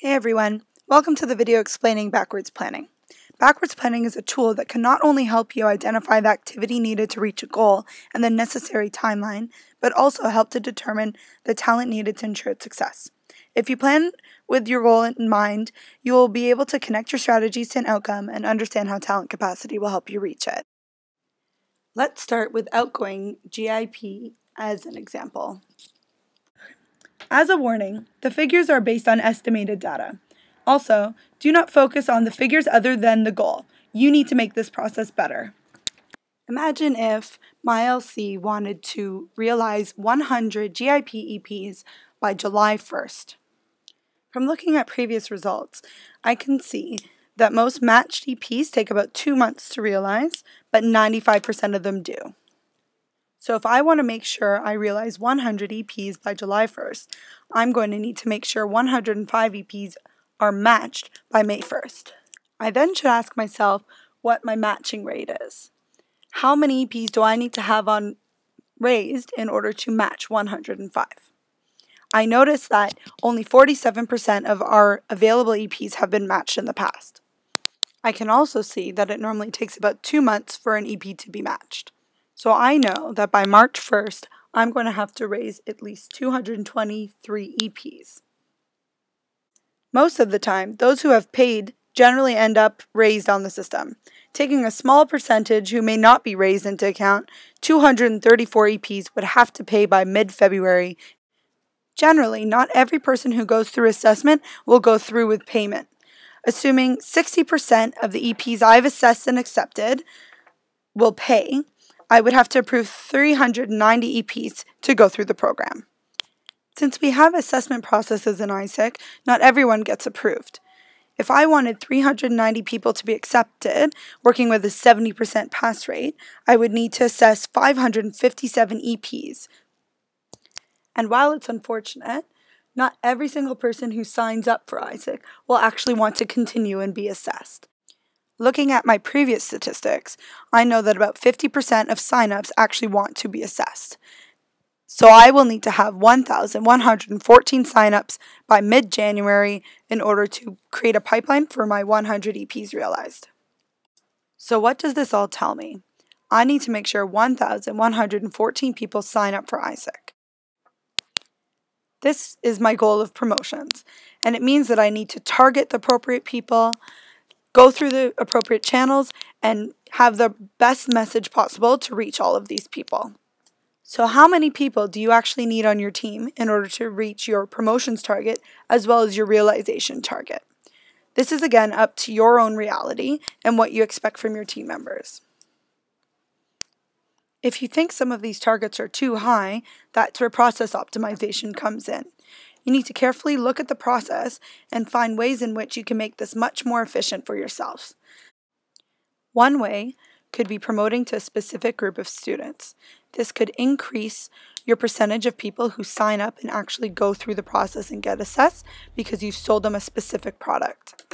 Hey everyone, welcome to the video explaining backwards planning. Backwards planning is a tool that can not only help you identify the activity needed to reach a goal and the necessary timeline, but also help to determine the talent needed to ensure its success. If you plan with your goal in mind, you will be able to connect your strategies to an outcome and understand how talent capacity will help you reach it. Let's start with outgoing GIP as an example. As a warning, the figures are based on estimated data. Also, do not focus on the figures other than the goal. You need to make this process better. Imagine if my LC wanted to realize 100 GIP EPs by July 1st. From looking at previous results, I can see that most matched EPs take about 2 months to realize, but 95% of them do. So if I want to make sure I realize 100 EPs by July 1st, I'm going to need to make sure 105 EPs are matched by May 1st. I then should ask myself what my matching rate is. How many EPs do I need to have on raised in order to match 105? I notice that only 47% of our available EPs have been matched in the past. I can also see that it normally takes about 2 months for an EP to be matched. So I know that by March 1st, I'm going to have to raise at least 223 EPs. Most of the time, those who have paid generally end up raised on the system. Taking a small percentage who may not be raised into account, 234 EPs would have to pay by mid-February. Generally, not every person who goes through assessment will go through with payment. Assuming 60% of the EPs I've assessed and accepted will pay, I would have to approve 390 EPs to go through the program. Since we have assessment processes in ISIC, not everyone gets approved. If I wanted 390 people to be accepted, working with a 70% pass rate, I would need to assess 557 EPs. And while it's unfortunate, not every single person who signs up for ISIC will actually want to continue and be assessed. Looking at my previous statistics, I know that about 50% of signups actually want to be assessed. So I will need to have 1,114 signups by mid-January in order to create a pipeline for my 100 EPs realized. So what does this all tell me? I need to make sure 1,114 people sign up for ISIC. This is my goal of promotions, and it means that I need to target the appropriate people, go through the appropriate channels, and have the best message possible to reach all of these people. So how many people do you actually need on your team in order to reach your promotions target as well as your realization target? This is again up to your own reality and what you expect from your team members. If you think some of these targets are too high, that's where process optimization comes in. You need to carefully look at the process and find ways in which you can make this much more efficient for yourselves. One way could be promoting to a specific group of students. This could increase your percentage of people who sign up and actually go through the process and get assessed because you've sold them a specific product.